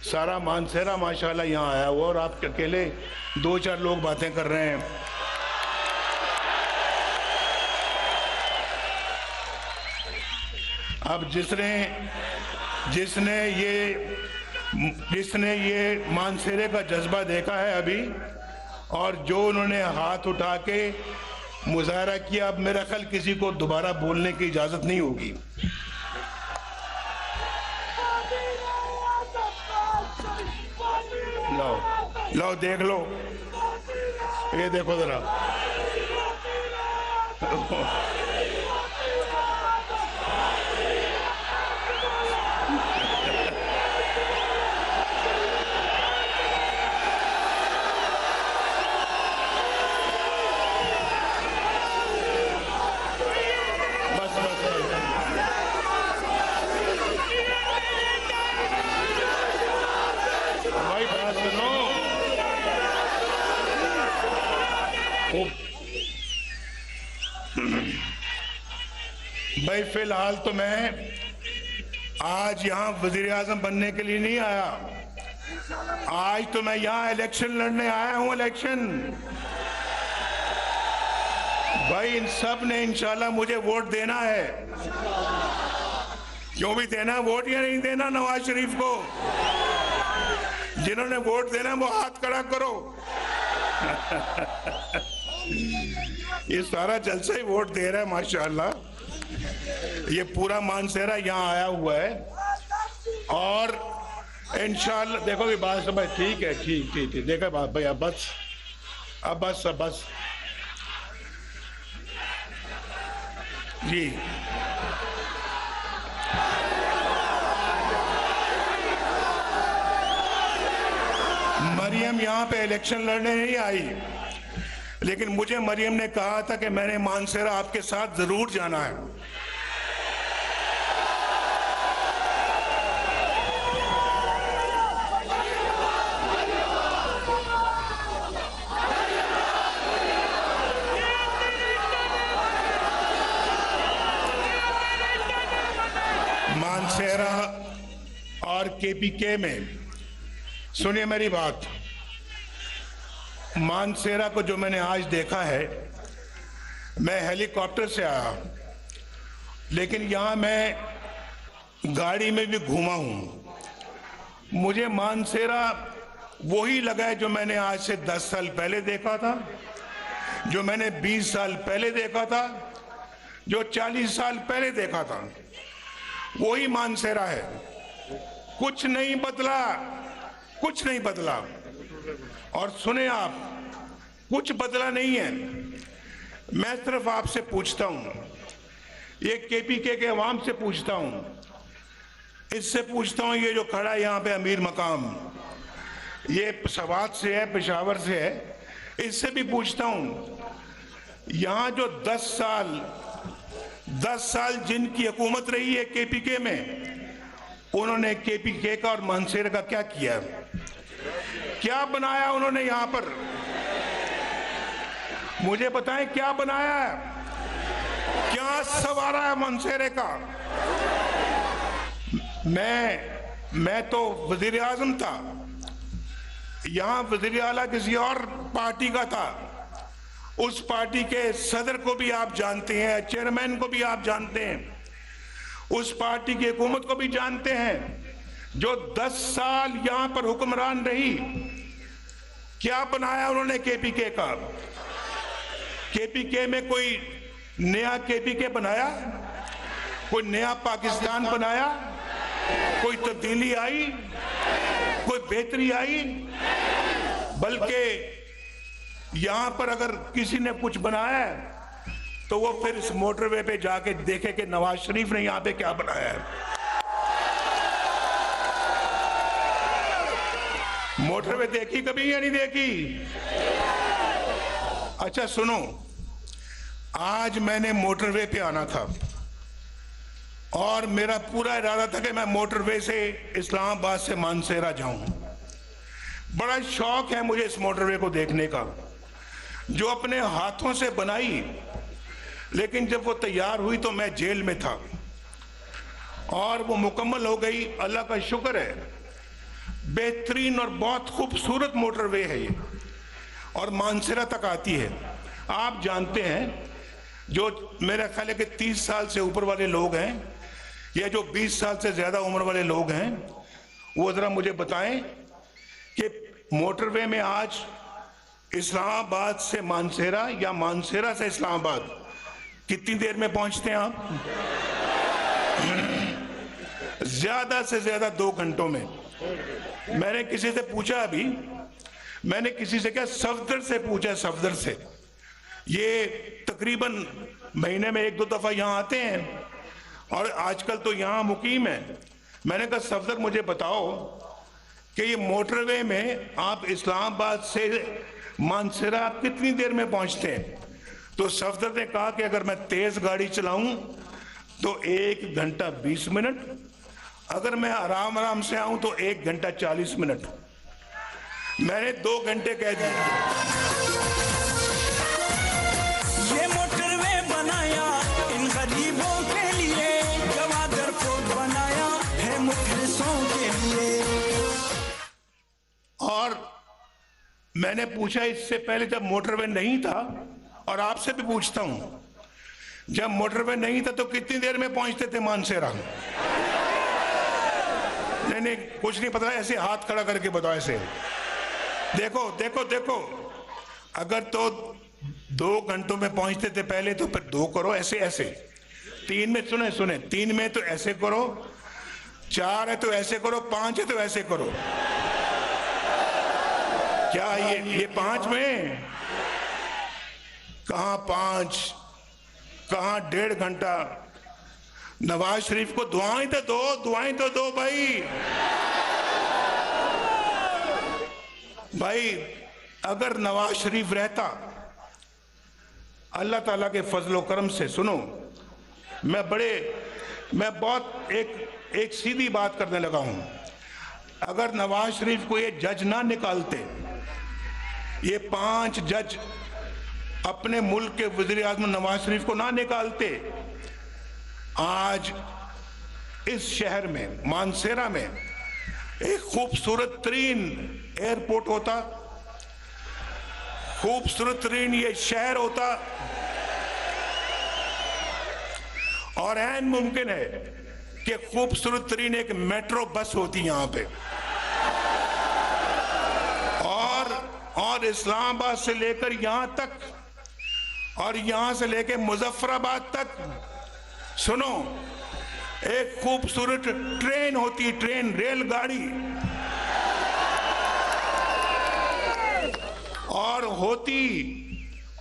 सारा मानसेरा माशाल्लाह यहाँ आया हुआ और आप अकेले 2-4 लोग बातें कर रहे हैं। अब जिसने ये मानसेरे का जज्बा देखा है अभी, और जो उन्होंने हाथ उठा के मुजाहरा किया, अब मेरा ख्याल किसी को दोबारा बोलने की इजाजत नहीं होगी। लो देख लो, ये देखो जरा। भाई फिलहाल तो मैं आज यहाँ वजीर आजम बनने के लिए नहीं आया, आज तो मैं यहाँ इलेक्शन लड़ने आया हूँ। इलेक्शन भाई इन सब ने इंशाल्लाह मुझे वोट देना है। क्यों भी देना वोट या नहीं देना नवाज शरीफ को? जिन्होंने वोट देना वो हाथ खड़ा करो। ये सारा जलसा ही वोट दे रहा है माशाल्लाह। ये पूरा मानसेरा यहाँ आया हुआ है और इंशाल्लाह देखो भी बात सब ठीक है। ठीक देखा बात भाई। अब बस जी। मरियम यहाँ पे इलेक्शन लड़ने नहीं आई, लेकिन मुझे मरियम ने कहा था कि मैंने मानसेरा आपके साथ जरूर जाना है। मानसेरा और केपीके में सुनिए मेरी बात। मानसेरा को जो मैंने आज देखा है, मैं हेलीकॉप्टर से आया, लेकिन यहाँ मैं गाड़ी में भी घूमा हूँ। मुझे मानसेरा वही लगा है जो मैंने आज से 10 साल पहले देखा था, जो मैंने 20 साल पहले देखा था, जो 40 साल पहले देखा था। वही मानसेरा है, कुछ नहीं बदला। और सुने आप, कुछ बदला नहीं है। मैं सिर्फ आपसे पूछता हूं, ये केपीके के अवाम से पूछता हूं, इससे पूछता हूं, ये जो खड़ा है यहाँ पे अमीर मकाम, ये सवात से है, पेशावर से है, इससे भी पूछता हूं, यहाँ जो 10 साल जिनकी हुकूमत रही है केपीके में, उन्होंने केपीके का और मानसेरा का क्या किया? क्या बनाया उन्होंने यहाँ पर? मुझे बताएं क्या बनाया है, क्या संवारा है मानसेरे का? मैं तो वजीर आजम था, यहाँ वजीर आला किसी और पार्टी का था। उस पार्टी के सदर को भी आप जानते हैं, चेयरमैन को भी आप जानते हैं, उस पार्टी की हुकूमत को भी जानते हैं, जो 10 साल यहाँ पर हुक्मरान रही। क्या बनाया उन्होंने केपीके का? केपीके में कोई नया केपीके बनाया? कोई नया पाकिस्तान बनाया? कोई तब्दीली आई? कोई बेहतरी आई? बल्कि यहाँ पर अगर किसी ने कुछ बनाया है तो वो फिर इस मोटरवे पे जाके देखे कि नवाज शरीफ ने यहाँ पे क्या बनाया है। मोटरवे देखी कभी या नहीं देखी? अच्छा सुनो, आज मैंने मोटरवे पे आना था और मेरा पूरा इरादा था कि मैं मोटरवे से इस्लामाबाद से मानसेरा जाऊं। बड़ा शौक है मुझे इस मोटरवे को देखने का, जो अपने हाथों से बनाई, लेकिन जब वो तैयार हुई तो मैं जेल में था और वो मुकम्मल हो गई। अल्लाह का शुक्र है, बेहतरीन और बहुत खूबसूरत मोटरवे है ये, और मानसेरा तक आती है। आप जानते हैं, जो मेरा ख्याल है कि 30 साल से ऊपर वाले लोग हैं या जो 20 साल से ज्यादा उम्र वाले लोग हैं, वो जरा मुझे बताएं कि मोटरवे में आज इस्लामाबाद से मानसेरा या मानसेरा से इस्लामाबाद कितनी देर में पहुंचते हैं आप? ज्यादा से ज्यादा 2 घंटों में। मैंने किसी से पूछा, अभी मैंने किसी से क्या, सफदर से पूछा, सफदर से, ये तकरीबन महीने में 1-2 दफा यहाँ आते हैं और आजकल तो यहाँ मुकीम है। मैंने कहा सफदर मुझे बताओ कि ये मोटरवे में आप इस्लामाबाद से मानसेरा आप कितनी देर में पहुंचते हैं? तो सफदर ने कहा कि अगर मैं तेज गाड़ी चलाऊं तो 1 घंटा 20 मिनट, अगर मैं आराम आराम से आऊं तो 1 घंटा 40 मिनट। मैंने 2 घंटे कह दिए। ये मोटरवे बनाया इन गरीबों के लिए, गवादर को बनाया है मुखलिसों के लिए। और मैंने पूछा इससे पहले जब मोटरवे नहीं था, और आपसे भी पूछता हूं, जब मोटरवे नहीं था तो कितनी देर में पहुंचते थे मानसेरा? नहीं, कुछ नहीं पता, ऐसे हाथ खड़ा करके बताओ, ऐसे देखो देखो देखो। अगर तो 2 घंटों में पहुंचते थे पहले, तो फिर 2 करो, ऐसे ऐसे। 3 में सुने 3 में तो ऐसे करो, 4 है तो ऐसे करो, 5 है तो ऐसे करो। क्या ये 5 में? कहां 5, कहां 1.5 घंटा? नवाज शरीफ को दुआएं तो दो भाई। अगर नवाज शरीफ रहता, अल्लाह ताला के फजलो करम से, सुनो, मैं बहुत एक सीधी बात करने लगा हूं। अगर नवाज शरीफ को ये जज ना निकालते, ये 5 जज अपने मुल्क के वज़ीर आज़म नवाज शरीफ को ना निकालते, आज इस शहर में मानसेरा में एक खूबसूरत तरीन एयरपोर्ट होता, खूबसूरत तरीन ये शहर होता, और ऐन मुमकिन है कि खूबसूरत तरीन एक मेट्रो बस होती यहां पे, और इस्लामाबाद से लेकर यहां तक, और यहां से लेकर मुजफ्फराबाद तक, सुनो, एक खूबसूरत ट्रेन होती, ट्रेन, रेलगाड़ी,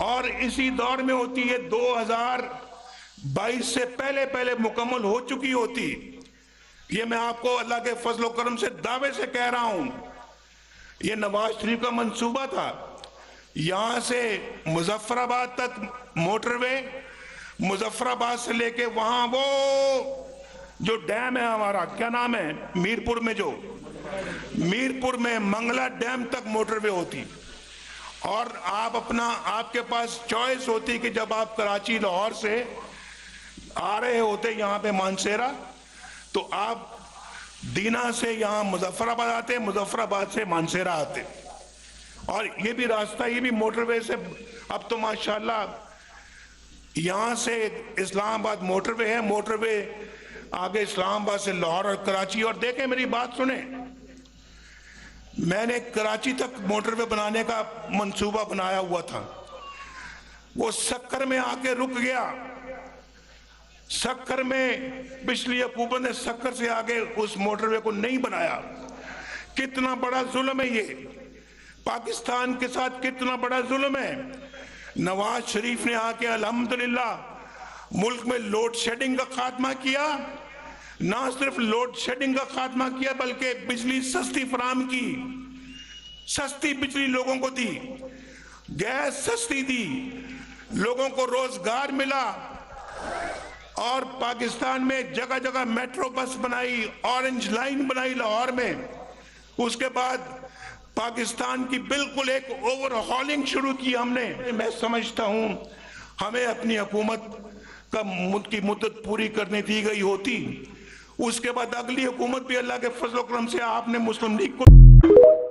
और इसी दौर में होती है 2022 से पहले मुकम्मल हो चुकी होती। ये मैं आपको अल्लाह के फजलो करम से दावे से कह रहा हूं। ये नवाज शरीफ का मंसूबा था, यहां से मुजफ्फराबाद तक मोटरवे, मुजफ्फराबाद से लेके वहां वो जो डैम है हमारा, क्या नाम है, मीरपुर में मंगला डैम तक मोटरवे होती। और आपके पास चॉइस होती कि जब आप कराची लाहौर से आ रहे होते यहाँ पे मानसेरा, तो आप दीना से यहाँ मुजफ्फराबाद आते, मुजफ्फराबाद से मानसेरा आते। और ये भी रास्ता, ये भी मोटरवे से, अब तो माशाल्लाह यहाँ से इस्लामाबाद मोटरवे है, मोटरवे आगे इस्लामाबाद से लाहौर और कराची। और देखें, मेरी बात सुने, मैंने कराची तक मोटरवे बनाने का मंसूबा बनाया हुआ था, वो सक्कर में आके रुक गया। सक्कर में पिछली हुकूमत ने सक्कर से आगे उस मोटरवे को नहीं बनाया। कितना बड़ा जुल्म है ये, पाकिस्तान के साथ कितना बड़ा जुल्म है। नवाज शरीफ ने आके अल्हम्दुलिल्लाह मुल्क में लोड शेडिंग का खात्मा किया, ना सिर्फ लोड शेडिंग का खात्मा किया बल्कि बिजली सस्ती फराम की, सस्ती बिजली लोगों को दी, गैस सस्ती दी, लोगों को रोजगार मिला। और पाकिस्तान में जगह जगह मेट्रो बस बनाई, ऑरेंज लाइन बनाई लाहौर में। उसके बाद पाकिस्तान की बिल्कुल एक ओवरहॉलिंग शुरू की हमने। मैं समझता हूं हमें अपनी हुकूमत की मुद्दत पूरी करने दी गई होती, उसके बाद अगली हुकूमत भी अल्लाह के फजल करम से आपने मुस्लिम लीग को